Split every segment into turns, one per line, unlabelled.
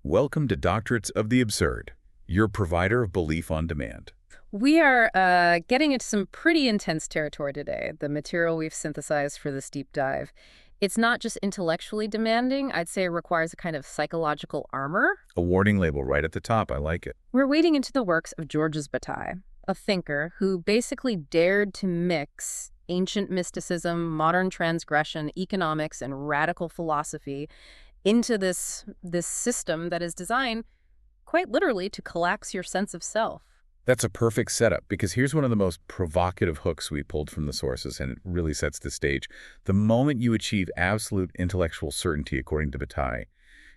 Welcome to Doctorates of the Absurd, your provider of belief on demand.
We are getting into some pretty intense territory today, the material we've synthesized for this deep dive. It's not just intellectually demanding, I'd say it requires a kind of psychological armor.
A warning label right at the top, I like it.
We're wading into the works of Georges Bataille, a thinker who basically dared to mix ancient mysticism, modern transgression, economics, and radical philosophy into this system that is designed, quite literally, to collapse your sense of self.
That's a perfect setup, because here's one of the most provocative hooks we pulled from the sources, and it really sets the stage. The moment you achieve absolute intellectual certainty, according to Bataille,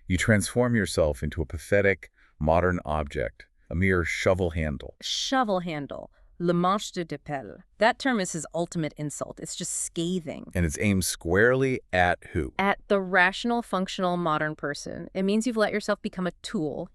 you transform yourself into a pathetic, modern object, a mere shovel handle.
Shovel handle. Le manche de dépelle. That term is his ultimate insult. It's just scathing.
And it's aimed squarely at who?
At the rational, functional, modern person. It means you've let yourself become a tool,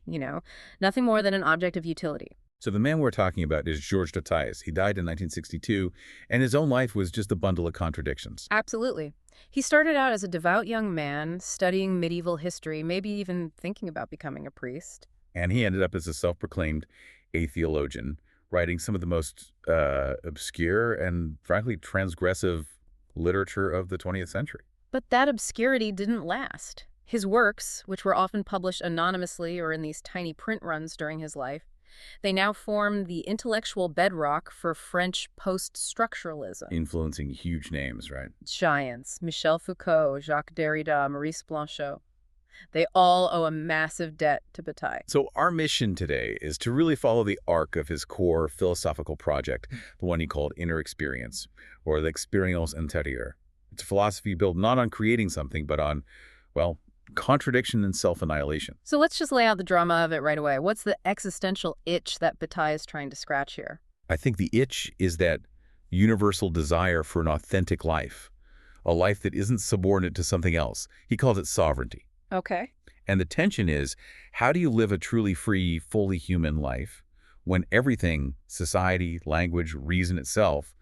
nothing more than an object of utility.
So the man we're talking about is Georges Bataille. He died in 1962, and his own life was just a bundle of contradictions.
Absolutely. He started out as a devout young man, studying medieval history, maybe even thinking about becoming a priest.
And he ended up as a self-proclaimed atheologian, writing some of the most obscure and, frankly, transgressive literature of the 20th century.
But that obscurity didn't last. His works, which were often published anonymously or in these tiny print runs during his life, they now form the intellectual bedrock for French post-structuralism.
Influencing huge names, right?
Giants, Michel Foucault, Jacques Derrida, Maurice Blanchot. They all owe a massive debt to Bataille.
So our mission today is to really follow the arc of his core philosophical project, the one he called Inner Experience, or l'Expérience intérieure. It's a philosophy built not on creating something, but on, well, contradiction and self-annihilation.
So let's just lay out the drama of it right away. What's the existential itch that Bataille is trying to scratch here?
I think the itch is that universal desire for an authentic life, a life that isn't subordinate to something else. He calls it sovereignty.
Okay.
And the tension is, how do you live a truly free, fully human life when everything, society, language, reason itself,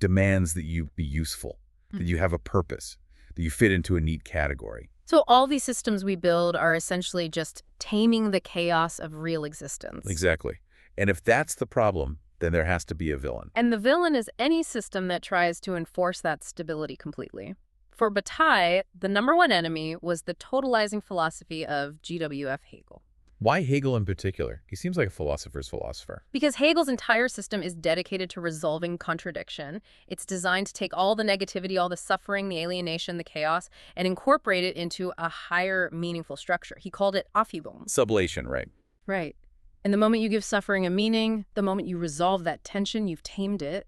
demands that you be useful, that you have a purpose, that you fit into a neat category?
So all these systems we build are essentially just taming the chaos of real existence.
Exactly. And if that's the problem, then there has to be a villain.
And the villain is any system that tries to enforce that stability completely. For Bataille, the number one enemy was the totalizing philosophy of G.W.F. Hegel.
Why Hegel in particular? He seems like a philosopher's philosopher.
Because Hegel's entire system is dedicated to resolving contradiction. It's designed to take all the negativity, all the suffering, the alienation, the chaos, and incorporate it into a higher, meaningful structure. He called it Aufhebung.
Sublation, right?
Right. And the moment you give suffering a meaning, the moment you resolve that tension, you've tamed it.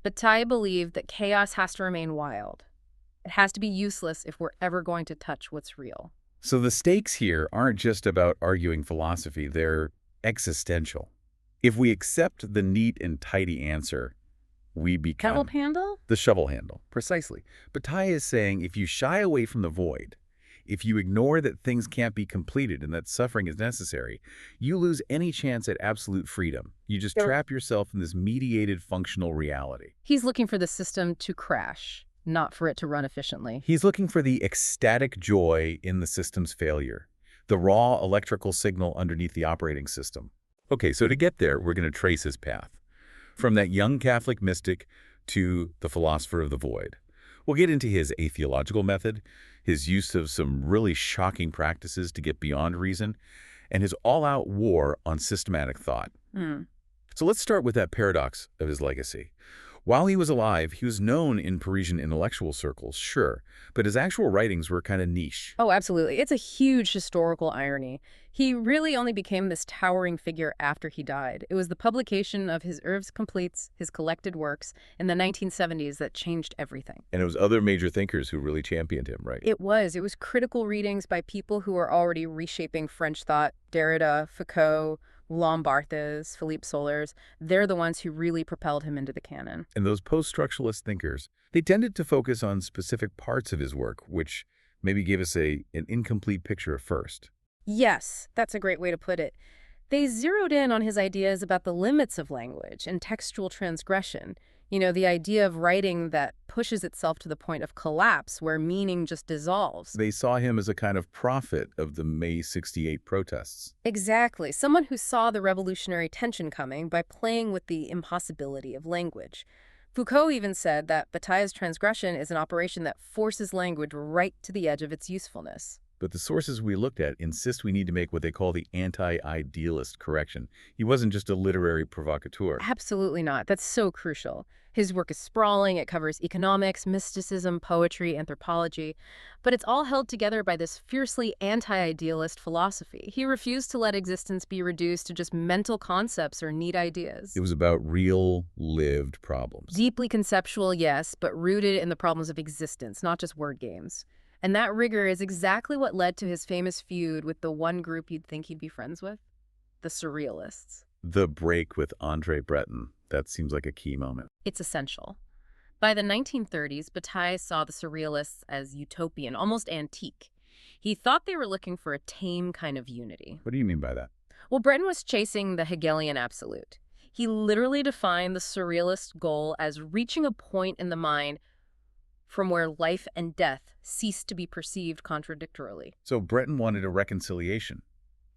Bataille believed that chaos has to remain wild. It has to be useless if we're ever going to touch what's real.
So the stakes here aren't just about arguing philosophy, they're existential. If we accept the neat and tidy answer, we become
Kettle handle?
the shovel handle. Precisely. Bataille is saying if you shy away from the void, if you ignore that things can't be completed and that suffering is necessary, you lose any chance at absolute freedom. You just trap yourself in this mediated functional reality.
He's looking for the system to crash, not for it to run efficiently.
He's looking for the ecstatic joy in the system's failure, the raw electrical signal underneath the operating system. Okay, so to get there, we're going to trace his path. From that young Catholic mystic to the philosopher of the void. We'll get into his atheological method, his use of some really shocking practices to get beyond reason, and his all-out war on systematic thought. So let's start with that paradox of his legacy. While he was alive, he was known in Parisian intellectual circles, sure, but his actual writings were kind of niche.
Oh, absolutely. It's a huge historical irony. He really only became this towering figure after he died. It was the publication of his Œuvres Complètes, his collected works, in the 1970s that changed everything.
And it was other major thinkers who really championed him, right?
It was critical readings by people who were already reshaping French thought. Derrida, Foucault, Roland Barthes, Philippe Sollers, they're the ones who really propelled him into the canon.
And those post-structuralist thinkers, they tended to focus on specific parts of his work, which maybe gave us an incomplete picture at first.
Yes, that's a great way to put it. They zeroed in on his ideas about the limits of language and textual transgression. You know, the idea of writing that pushes itself to the point of collapse, where meaning just dissolves.
They saw him as a kind of prophet of the May '68 protests.
Exactly. Someone who saw the revolutionary tension coming by playing with the impossibility of language. Foucault even said that Bataille's transgression is an operation that forces language right to the edge of its usefulness.
But the sources we looked at insist we need to make what they call the anti-idealist correction. He wasn't just a literary provocateur.
Absolutely not. That's so crucial. His work is sprawling. It covers economics, mysticism, poetry, anthropology. But it's all held together by this fiercely anti-idealist philosophy. He refused to let existence be reduced to just mental concepts or neat ideas.
It was about real, lived problems.
Deeply conceptual, yes, but rooted in the problems of existence, not just word games. And that rigor is exactly what led to his famous feud with the one group you'd think he'd be friends with, the Surrealists.
The break with André Breton. That seems like a key moment.
It's essential. By the 1930s, Bataille saw the Surrealists as utopian, almost antique. He thought they were looking for a tame kind of unity.
What do you mean by that?
Well, Breton was chasing the Hegelian absolute. He literally defined the Surrealist goal as reaching a point in the mind from where life and death cease to be perceived contradictorily.
So Breton wanted a reconciliation,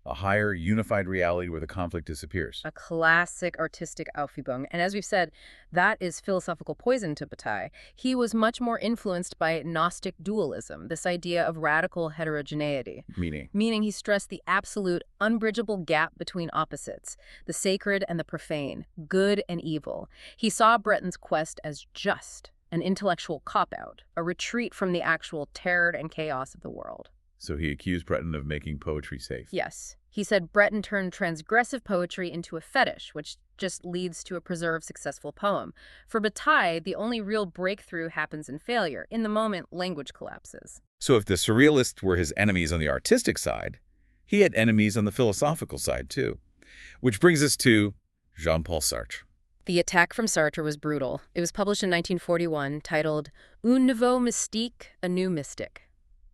a higher, unified reality where the conflict disappears.
A classic artistic Aufhebung. And as we've said, that is philosophical poison to Bataille. He was much more influenced by Gnostic dualism, this idea of radical heterogeneity.
Meaning
He stressed the absolute, unbridgeable gap between opposites, the sacred and the profane, good and evil. He saw Breton's quest as just an intellectual cop-out, a retreat from the actual terror and chaos of the world.
So he accused Breton of making poetry safe.
Yes. He said Breton turned transgressive poetry into a fetish, which just leads to a preserved, successful poem. For Bataille, the only real breakthrough happens in failure. In the moment, language collapses.
So if the Surrealists were his enemies on the artistic side, he had enemies on the philosophical side too. Which brings us to Jean-Paul Sartre.
The attack from Sartre was brutal. It was published in 1941, titled Un Nouveau Mystique, A New Mystic.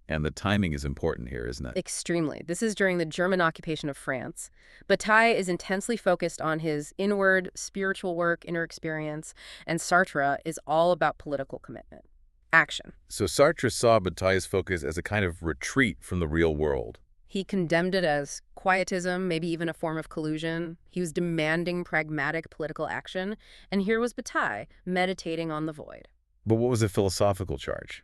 And the timing is important here, isn't it?
Extremely. This is during the German occupation of France. Bataille is intensely focused on his inward spiritual work, inner experience, and Sartre is all about political commitment. Action.
So Sartre saw Bataille's focus as a kind of retreat from the real world.
He condemned it as quietism, maybe even a form of collusion. He was demanding pragmatic political action. And here was Bataille, meditating on the void.
But what was the philosophical charge?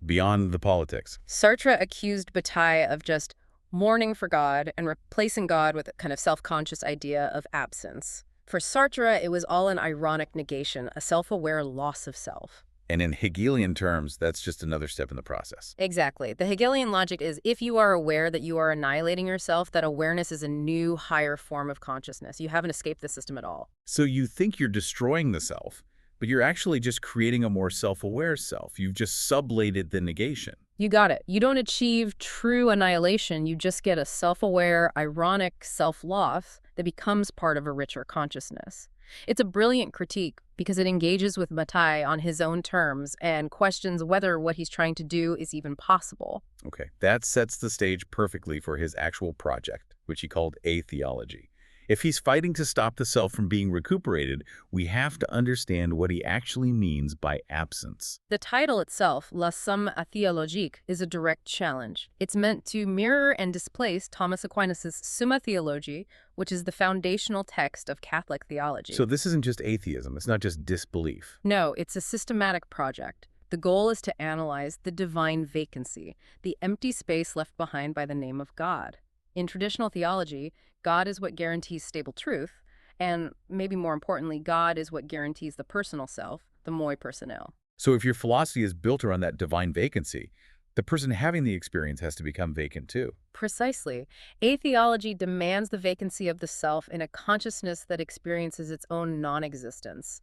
Beyond the politics.
Sartre accused Bataille of just mourning for God and replacing God with a kind of self-conscious idea of absence. For Sartre, it was all an ironic negation, a self-aware loss of self.
And in Hegelian terms, that's just another step in the process.
Exactly. The Hegelian logic is if you are aware that you are annihilating yourself, that awareness is a new, higher form of consciousness. You haven't escaped the system at all.
So you think you're destroying the self, but you're actually just creating a more self-aware self. You've just sublated the negation.
You got it. You don't achieve true annihilation. You just get a self-aware, ironic self-loss that becomes part of a richer consciousness. It's a brilliant critique because it engages with Bataille on his own terms and questions whether what he's trying to do is even possible.
Okay, that sets the stage perfectly for his actual project, which he called Atheology. If he's fighting to stop the self from being recuperated, we have to understand what he actually means by absence.
The title itself, La Somme Atheologique, is a direct challenge. It's meant to mirror and displace Thomas Aquinas' Summa Theologiae, which is the foundational text of Catholic theology.
So this isn't just atheism. It's not just disbelief.
No, it's a systematic project. The goal is to analyze the divine vacancy, the empty space left behind by the name of God. In traditional theology, God is what guarantees stable truth, and maybe more importantly, God is what guarantees the personal self, the moi personnel.
So if your philosophy is built around that divine vacancy, the person having the experience has to become vacant too.
Precisely. Atheology demands the vacancy of the self in a consciousness that experiences its own non-existence.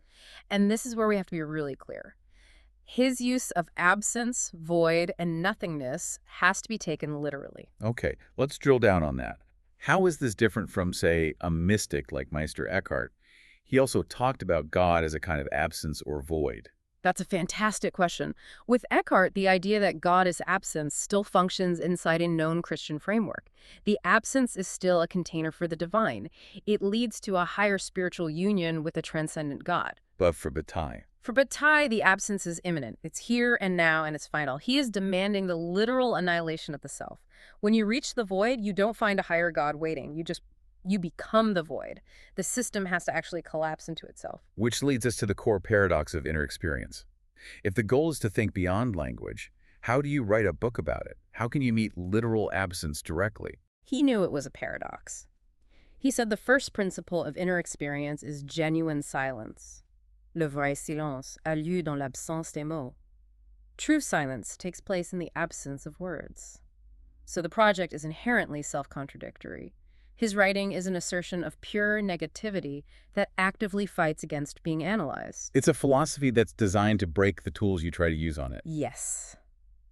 And this is where we have to be really clear. His use of absence, void, and nothingness has to be taken literally.
Okay, let's drill down on that. How is this different from, say, a mystic like Meister Eckhart? He also talked about God as a kind of absence or void.
That's a fantastic question. With Eckhart, the idea that God is absence still functions inside a known Christian framework. The absence is still a container for the divine. It leads to a higher spiritual union with a transcendent God.
But for Bataille,
For Bataille, the absence is imminent. It's here and now, and it's final. He is demanding the literal annihilation of the self. When you reach the void, you don't find a higher God waiting. You become the void. The system has to actually collapse into itself.
Which leads us to the core paradox of inner experience. If the goal is to think beyond language, how do you write a book about it? How can you meet literal absence directly?
He knew it was a paradox. He said the first principle of inner experience is genuine silence. Le vrai silence a lieu dans l'absence des mots. True silence takes place in the absence of words. So the project is inherently self-contradictory. His writing is an assertion of pure negativity that actively fights against being analyzed.
It's a philosophy that's designed to break the tools you try to use on it.
Yes.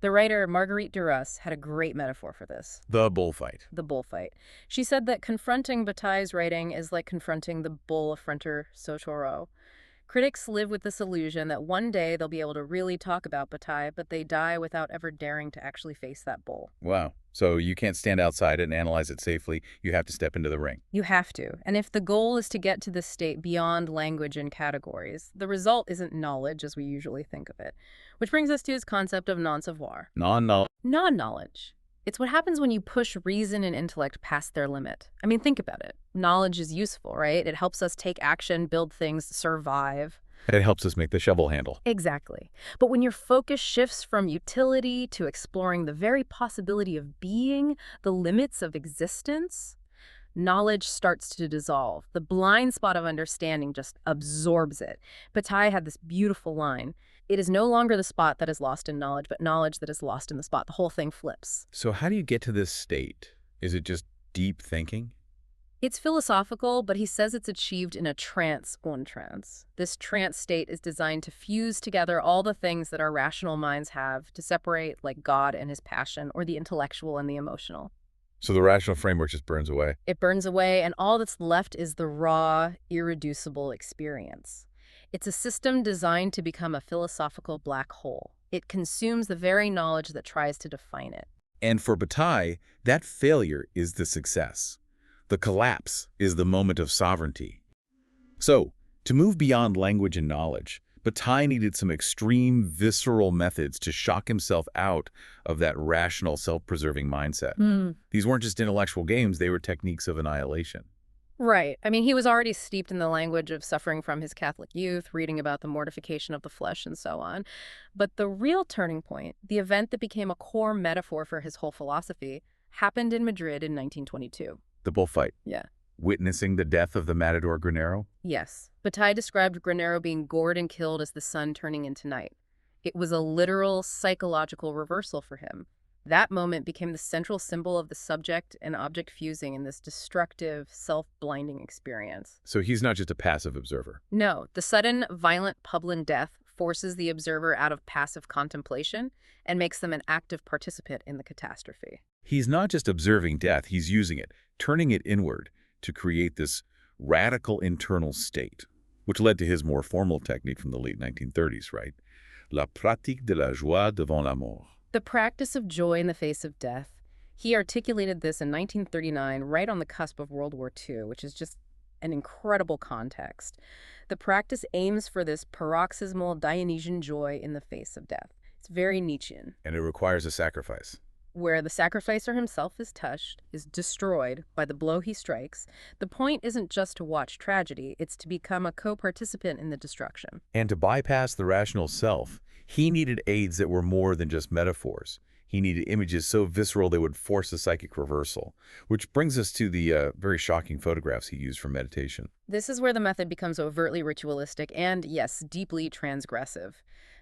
The writer Marguerite Duras had a great metaphor for this.
The bullfight.
The bullfight. She said that confronting Bataille's writing is like confronting the bull affronter Sotoro. Critics live with this illusion that one day they'll be able to really talk about Bataille, but they die without ever daring to actually face that bull.
Wow. So you can't stand outside it and analyze it safely. You have to step into the ring.
You have to. And if the goal is to get to this state beyond language and categories, the result isn't knowledge as we usually think of it. Which brings us to his concept of non-savoir. Non-knowledge. It's what happens when you push reason and intellect past their limit. I mean, think about it. Knowledge is useful, right? It helps us take action, build things, survive.
It helps us make the shovel handle.
Exactly. But when your focus shifts from utility to exploring the very possibility of being, the limits of existence, knowledge starts to dissolve. The blind spot of understanding just absorbs it. Bataille had this beautiful line. It is no longer the spot that is lost in knowledge, but knowledge that is lost in the spot. The whole thing flips.
So how do you get to this state? Is it just deep thinking?
It's philosophical, but he says it's achieved in a trance. This trance state is designed to fuse together all the things that our rational minds have to separate, like God and his passion, or the intellectual and the emotional.
So the rational framework just burns away?
It burns away, and all that's left is the raw, irreducible experience. It's a system designed to become a philosophical black hole. It consumes the very knowledge that tries to define it.
And for Bataille, that failure is the success. The collapse is the moment of sovereignty. So, to move beyond language and knowledge, Bataille needed some extreme, visceral methods to shock himself out of that rational, self-preserving mindset. These weren't just intellectual games, they were techniques of annihilation.
Right. I mean, he was already steeped in the language of suffering from his Catholic youth, reading about the mortification of the flesh and so on. But the real turning point, the event that became a core metaphor for his whole philosophy, happened in Madrid in 1922.
The bullfight.
Yeah.
Witnessing the death of the matador Granero?
Yes. Bataille described Granero being gored and killed as the sun turning into night. It was a literal psychological reversal for him. That moment became the central symbol of the subject and object fusing in this destructive, self-blinding experience.
So he's not just a passive observer.
No, the sudden, violent Publian death forces the observer out of passive contemplation and makes them an active participant in the catastrophe.
He's not just observing death, he's using it, turning it inward to create this radical internal state, which led to his more formal technique from the late 1930s, right? La pratique de la joie devant la mort.
The practice of joy in the face of death. He articulated this in 1939, right on the cusp of World War II, which is just an incredible context. The practice aims for this paroxysmal Dionysian joy in the face of death. It's very Nietzschean.
And it requires a sacrifice.
Where the sacrificer himself is touched, is destroyed by the blow he strikes, the point isn't just to watch tragedy, it's to become a co-participant in the destruction.
And to bypass the rational self, he needed aids that were more than just metaphors. He needed images so visceral they would force a psychic reversal, which brings us to the very shocking photographs he used for meditation.
This is where the method becomes overtly ritualistic and, yes, deeply transgressive.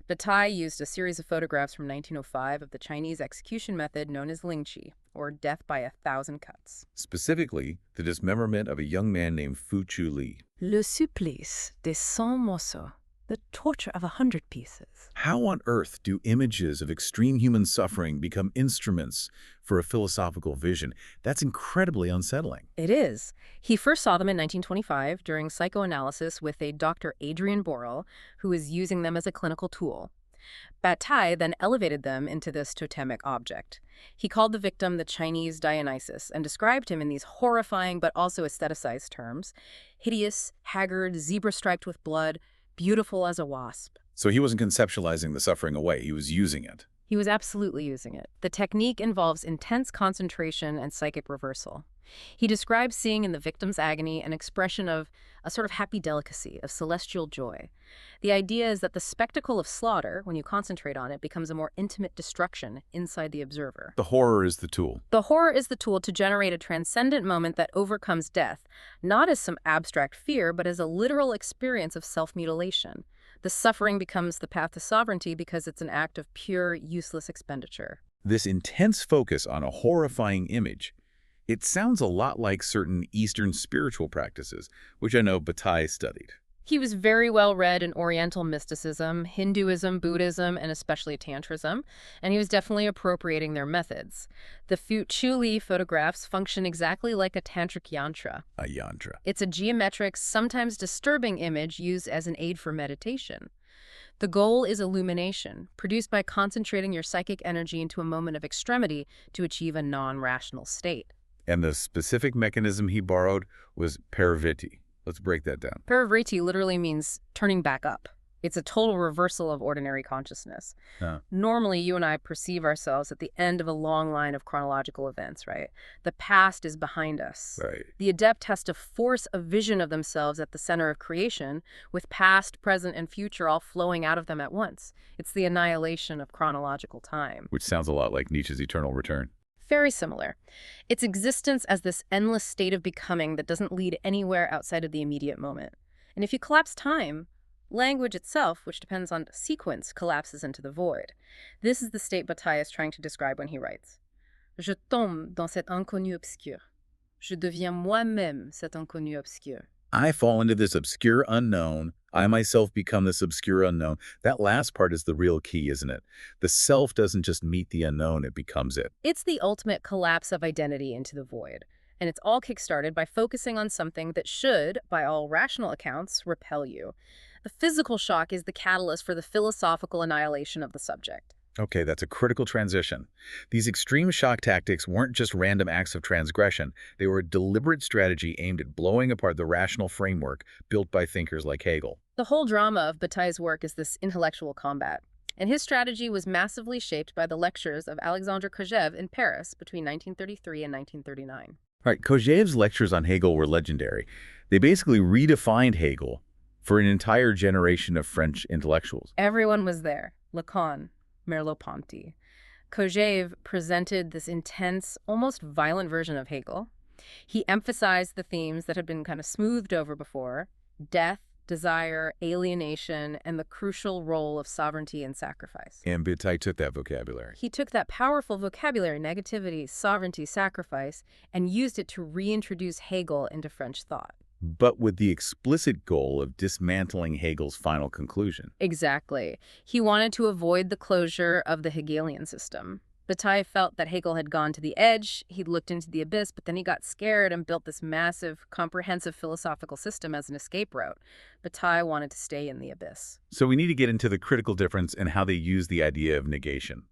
Bataille used a series of photographs from 1905 of the Chinese execution method known as lingqi, or death by 1,000 cuts.
Specifically, the dismemberment of a young man named Fu Chu Li.
Le supplice des 100 morceaux. The torture of 100 pieces.
How on earth do images of extreme human suffering become instruments for a philosophical vision? That's incredibly unsettling.
It is. He first saw them in 1925 during psychoanalysis with a Dr. Adrian Borel, who was using them as a clinical tool. Bataille then elevated them into this totemic object. He called the victim the Chinese Dionysus and described him in these horrifying but also aestheticized terms: hideous, haggard, zebra-striped with blood, beautiful as a wasp.
So he wasn't conceptualizing the suffering away, he was using it.
He was absolutely using it. The technique involves intense concentration and psychic reversal. He describes seeing in the victim's agony an expression of a sort of happy delicacy, of celestial joy. The idea is that the spectacle of slaughter, when you concentrate on it, becomes a more intimate destruction inside the observer.
The horror is the tool.
The horror is the tool to generate a transcendent moment that overcomes death, not as some abstract fear, but as a literal experience of self-mutilation. The suffering becomes the path to sovereignty because it's an act of pure, useless expenditure.
This intense focus on a horrifying image, it sounds a lot like certain Eastern spiritual practices, which I know Bataille studied.
He was very well read in Oriental mysticism, Hinduism, Buddhism, and especially Tantrism, and he was definitely appropriating their methods. The Chuli photographs function exactly like a tantric yantra.
A yantra.
It's a geometric, sometimes disturbing image used as an aid for meditation. The goal is illumination, produced by concentrating your psychic energy into a moment of extremity to achieve a non-rational state.
And the specific mechanism he borrowed was paravriti. Let's break that down.
Paravriti literally means turning back up. It's a total reversal of ordinary consciousness. Normally, you and I perceive ourselves at the end of a long line of chronological events, right? The past is behind us.
Right.
The adept has to force a vision of themselves at the center of creation, with past, present, and future all flowing out of them at once. It's the annihilation of chronological time.
Which sounds a lot like Nietzsche's eternal return.
Very similar. Its existence as this endless state of becoming that doesn't lead anywhere outside of the immediate moment. And if you collapse time, language itself, which depends on sequence, collapses into the void. This is the state Bataille is trying to describe when he writes, Je tombe dans cet inconnu obscur. Je deviens moi-même cet inconnu obscur.
I fall into this obscure unknown. I myself become this obscure unknown. That last part is the real key, isn't it? The self doesn't just meet the unknown, it becomes it.
It's the ultimate collapse of identity into the void. And it's all kickstarted by focusing on something that should, by all rational accounts, repel you. The physical shock is the catalyst for the philosophical annihilation of the subject.
Okay, that's a critical transition. These extreme shock tactics weren't just random acts of transgression. They were a deliberate strategy aimed at blowing apart the rational framework built by thinkers like Hegel.
The whole drama of Bataille's work is this intellectual combat. And his strategy was massively shaped by the lectures of Alexandre Kojève in Paris between 1933 and 1939.
All right, Kojève's lectures on Hegel were legendary. They basically redefined Hegel for an entire generation of French intellectuals.
Everyone was there. Lacan, Merleau-Ponty. Kojève presented this intense, almost violent version of Hegel. He emphasized the themes that had been kind of smoothed over before: death, desire, alienation, and the crucial role of sovereignty and sacrifice.
And Bataille took that vocabulary.
He took that powerful vocabulary, negativity, sovereignty, sacrifice, and used it to reintroduce Hegel into French thought.
But with the explicit goal of dismantling Hegel's final conclusion.
Exactly. He wanted to avoid the closure of the Hegelian system. Bataille felt that Hegel had gone to the edge, he'd looked into the abyss, but then he got scared and built this massive, comprehensive philosophical system as an escape route. Bataille wanted to stay in the abyss.
So we need to get into the critical difference in how they use the idea of negation.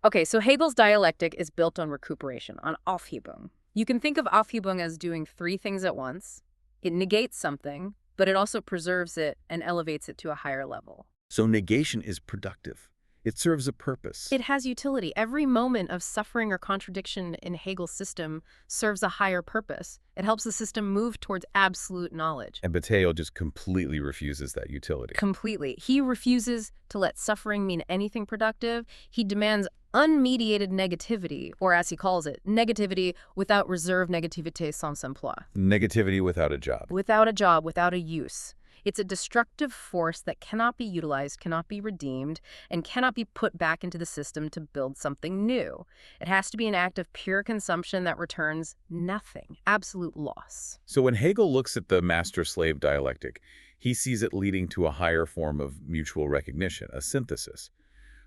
Okay, so Hegel's dialectic is built on recuperation, on Aufhebung. You can think of Aufhebung as doing three things at once. It negates something, but it also preserves it and elevates it to a higher level.
So negation is productive. It serves a purpose.
It has utility. Every moment of suffering or contradiction in Hegel's system serves a higher purpose. It helps the system move towards absolute knowledge.
And Bataille just completely refuses that utility.
Completely. He refuses to let suffering mean anything productive. He demands unmediated negativity, or as he calls it, negativity without reserve, négativité sans emploi.
Negativity without a job.
Without a job, without a use. It's a destructive force that cannot be utilized, cannot be redeemed, and cannot be put back into the system to build something new. It has to be an act of pure consumption that returns nothing, absolute loss.
So when Hegel looks at the master-slave dialectic, he sees it leading to a higher form of mutual recognition, a synthesis.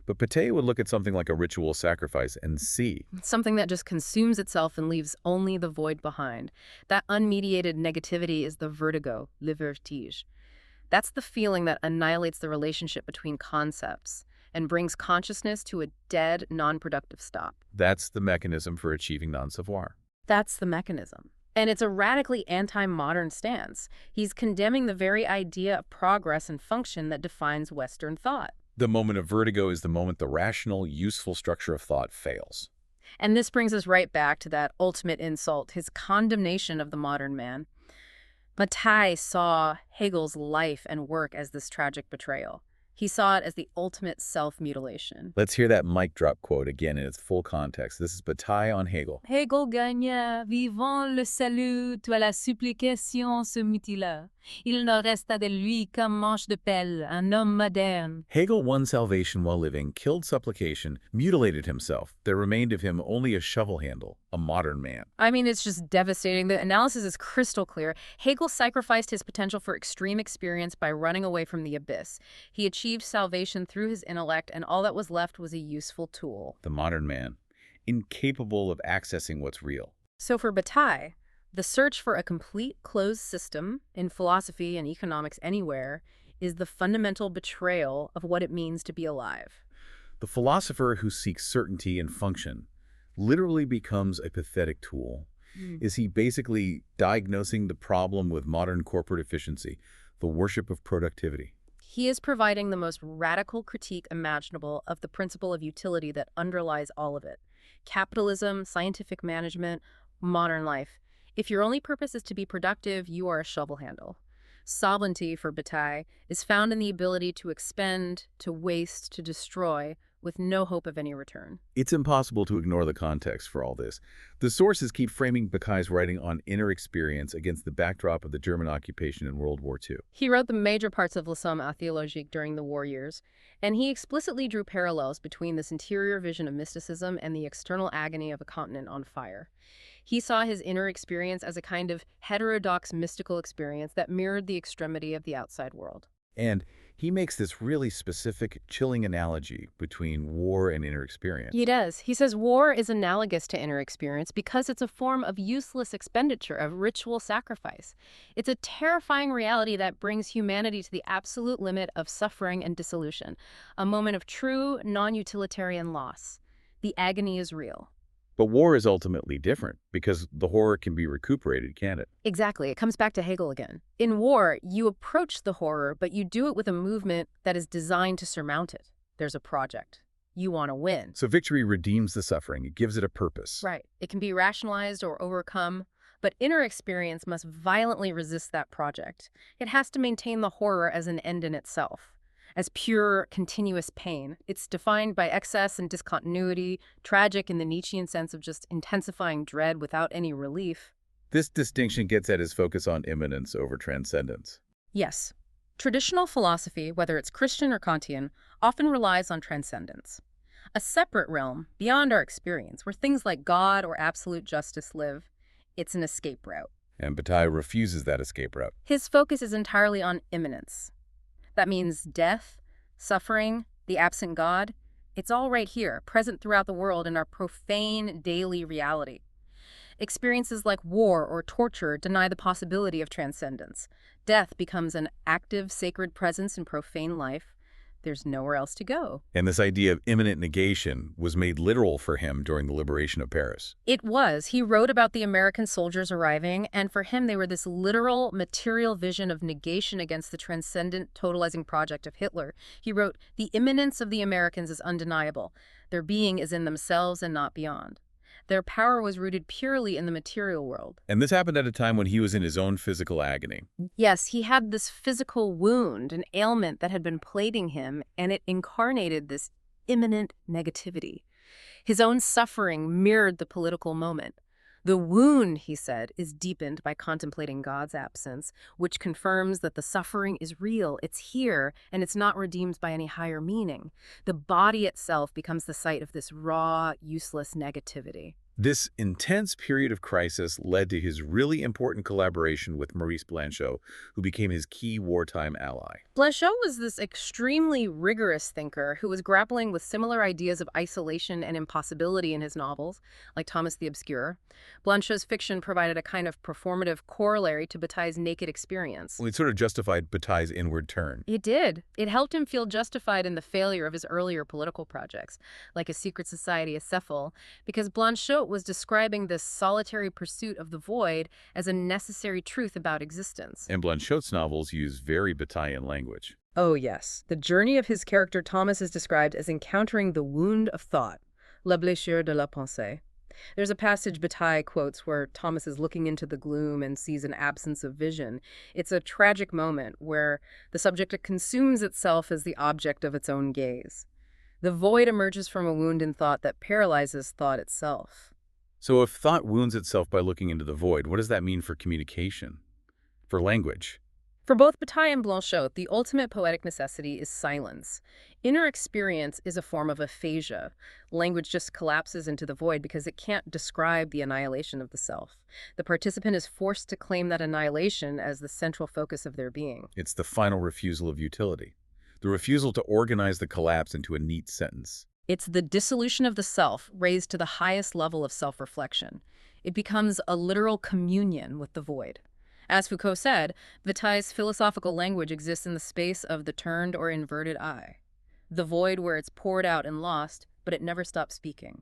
But Bataille would look at something like a ritual sacrifice and see
something that just consumes itself and leaves only the void behind. That unmediated negativity is the vertigo, le vertige. That's the feeling that annihilates the relationship between concepts and brings consciousness to a dead, non-productive stop.
That's the mechanism for achieving non-savoir.
That's the mechanism. And it's a radically anti-modern stance. He's condemning the very idea of progress and function that defines Western thought.
The moment of vertigo is the moment the rational, useful structure of thought fails.
And this brings us right back to that ultimate insult, his condemnation of the modern man. Bataille saw Hegel's life and work as this tragic betrayal. He saw it as the ultimate self-mutilation.
Let's hear that mic drop quote again in its full context. This is Bataille on Hegel.
Hegel gagna, vivant le salut, à la supplication se mutila. Il ne resta de lui qu'un manche de pelle, un homme moderne.
Hegel won salvation while living, killed supplication, mutilated himself. There remained of him only a shovel handle, a modern man.
I mean, it's just devastating. The analysis is crystal clear. Hegel sacrificed his potential for extreme experience by running away from the abyss. He achieved salvation through his intellect, and all that was left was a useful tool.
The modern man, incapable of accessing what's real.
So for Bataille, the search for a complete closed system in philosophy and economics anywhere is the fundamental betrayal of what it means to be alive.
The philosopher who seeks certainty and function literally becomes a pathetic tool. Is he basically diagnosing the problem with modern corporate efficiency, the worship of productivity?
He is providing the most radical critique imaginable of the principle of utility that underlies all of it. Capitalism, scientific management, modern life. If your only purpose is to be productive, you are a shovel handle. Sovereignty, for Bataille, is found in the ability to expend, to waste, to destroy, with no hope of any return.
It's impossible to ignore the context for all this. The sources keep framing Bataille's writing on inner experience against the backdrop of the German occupation in World War II.
He wrote the major parts of L'Homme Atheologique during the war years, and he explicitly drew parallels between this interior vision of mysticism and the external agony of a continent on fire. He saw his inner experience as a kind of heterodox mystical experience that mirrored the extremity of the outside world.
And he makes this really specific, chilling analogy between war and inner experience.
He does. He says war is analogous to inner experience because it's a form of useless expenditure, of ritual sacrifice. It's a terrifying reality that brings humanity to the absolute limit of suffering and dissolution, a moment of true, non-utilitarian loss. The agony is real.
But war is ultimately different because the horror can be recuperated, can't it?
Exactly. It comes back to Hegel again. In war, you approach the horror, but you do it with a movement that is designed to surmount it. There's a project. You want to win.
So victory redeems the suffering. It gives it a purpose.
Right. It can be rationalized or overcome, but inner experience must violently resist that project. It has to maintain the horror as an end in itself, as pure, continuous pain. It's defined by excess and discontinuity, tragic in the Nietzschean sense of just intensifying dread without any relief.
This distinction gets at his focus on immanence over transcendence.
Yes. Traditional philosophy, whether it's Christian or Kantian, often relies on transcendence. A separate realm, beyond our experience, where things like God or absolute justice live. It's an escape route.
And Bataille refuses that escape route.
His focus is entirely on immanence. That means death, suffering, the absent God. It's all right here, present throughout the world in our profane daily reality. Experiences like war or torture deny the possibility of transcendence. Death becomes an active, sacred presence in profane life. There's nowhere else to go.
And this idea of imminent negation was made literal for him during the liberation of Paris.
It was. He wrote about the American soldiers arriving, and for him they were this literal, material vision of negation against the transcendent, totalizing project of Hitler. He wrote, "The imminence of the Americans is undeniable. Their being is in themselves and not beyond. Their power was rooted purely in the material world."
And this happened at a time when he was in his own physical agony.
Yes, he had this physical wound, an ailment that had been plaguing him, and it incarnated this imminent negativity. His own suffering mirrored the political moment. The wound, he said, is deepened by contemplating God's absence, which confirms that the suffering is real, it's here, and it's not redeemed by any higher meaning. The body itself becomes the site of this raw, useless negativity.
This intense period of crisis led to his really important collaboration with Maurice Blanchot, who became his key wartime ally.
Blanchot was this extremely rigorous thinker who was grappling with similar ideas of isolation and impossibility in his novels, like Thomas the Obscure. Blanchot's fiction provided a kind of performative corollary to Bataille's naked experience.
Well, it sort of justified Bataille's inward turn.
It did. It helped him feel justified in the failure of his earlier political projects, like A Secret Society, A Cephal, because Blanchot was describing this solitary pursuit of the void as a necessary truth about existence.
And Blanchot's novels use very Bataillean language.
Oh, yes. The journey of his character Thomas is described as encountering the wound of thought, la blessure de la pensée. There's a passage Bataille quotes where Thomas is looking into the gloom and sees an absence of vision. It's a tragic moment where the subject consumes itself as the object of its own gaze. The void emerges from a wound in thought that paralyzes thought itself.
So if thought wounds itself by looking into the void, what does that mean for communication? For language?
For both Bataille and Blanchot, the ultimate poetic necessity is silence. Inner experience is a form of aphasia. Language just collapses into the void because it can't describe the annihilation of the self. The participant is forced to claim that annihilation as the central focus of their being.
It's the final refusal of utility. The refusal to organize the collapse into a neat sentence.
It's the dissolution of the self raised to the highest level of self-reflection. It becomes a literal communion with the void. As Foucault said, Bataille's philosophical language exists in the space of the turned or inverted eye. The void where it's poured out and lost, but it never stops speaking.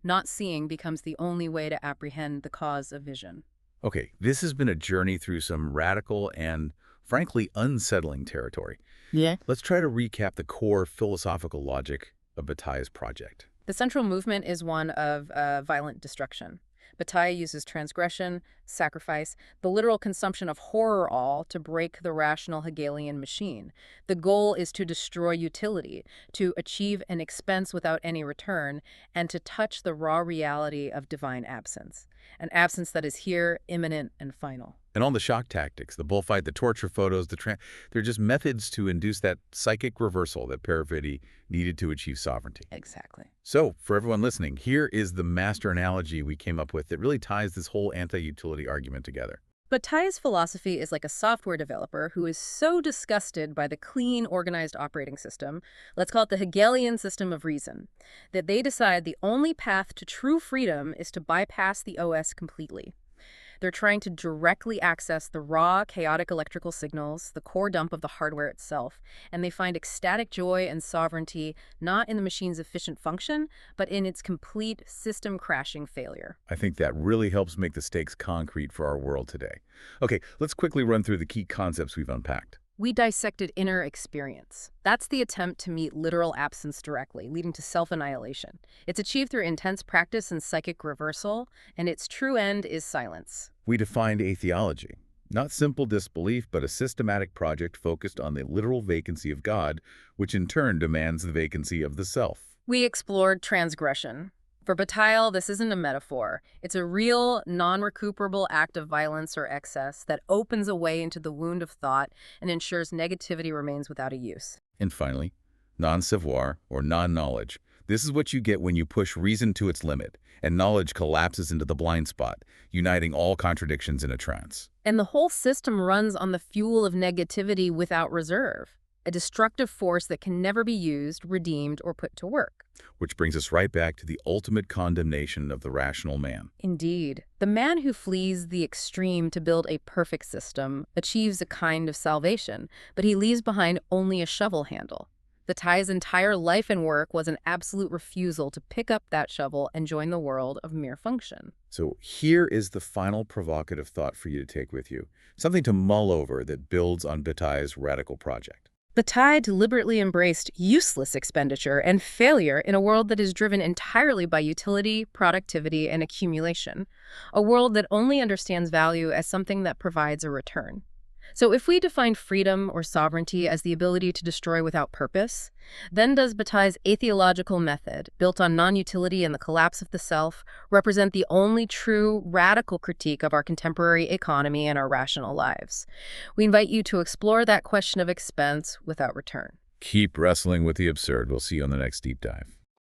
Not seeing becomes the only way to apprehend the cause of vision.
Okay, this has been a journey through some radical and, frankly, unsettling territory.
Yeah.
Let's try to recap the core philosophical logic of Bataille's project.
The central movement is one of violent destruction. Bataille uses transgression, sacrifice, the literal consumption of horror all to break the rational Hegelian machine. The goal is to destroy utility, to achieve an expense without any return, and to touch the raw reality of divine absence, an absence that is here, imminent, and final.
And all the shock tactics, the bullfight, the torture photos, they're just methods to induce that psychic reversal that Perifidi needed to achieve sovereignty.
Exactly.
So, for everyone listening, here is the master analogy we came up with that really ties this whole anti-utility argument together.
Bataille's philosophy is like a software developer who is so disgusted by the clean, organized operating system, let's call it the Hegelian system of reason, that they decide the only path to true freedom is to bypass the OS completely. They're trying to directly access the raw, chaotic electrical signals, the core dump of the hardware itself, and they find ecstatic joy and sovereignty not in the machine's efficient function, but in its complete system-crashing failure.
I think that really helps make the stakes concrete for our world today. Okay, let's quickly run through the key concepts we've unpacked.
We dissected inner experience. That's the attempt to meet literal absence directly, leading to self-annihilation. It's achieved through intense practice and psychic reversal, and its true end is silence.
We defined atheology. Not simple disbelief, but a systematic project focused on the literal vacancy of God, which in turn demands the vacancy of the self.
We explored transgression. For Bataille, this isn't a metaphor. It's a real, non-recuperable act of violence or excess that opens a way into the wound of thought and ensures negativity remains without a use.
And finally, non-savoir, or non-knowledge. This is what you get when you push reason to its limit, and knowledge collapses into the blind spot, uniting all contradictions in a trance.
And the whole system runs on the fuel of negativity without reserve, a destructive force that can never be used, redeemed, or put to work.
Which brings us right back to the ultimate condemnation of the rational man.
Indeed. The man who flees the extreme to build a perfect system achieves a kind of salvation, but he leaves behind only a shovel handle. Bataille's entire life and work was an absolute refusal to pick up that shovel and join the world of mere function.
So here is the final provocative thought for you to take with you, something to mull over that builds on Bataille's radical project.
Bataille deliberately embraced useless expenditure and failure in a world that is driven entirely by utility, productivity, and accumulation, a world that only understands value as something that provides a return. So if we define freedom or sovereignty as the ability to destroy without purpose, then does Bataille's atheological method, built on non-utility and the collapse of the self, represent the only true, radical critique of our contemporary economy and our rational lives? We invite you to explore that question of expense without return.
Keep wrestling with the absurd. We'll see you on the next deep dive.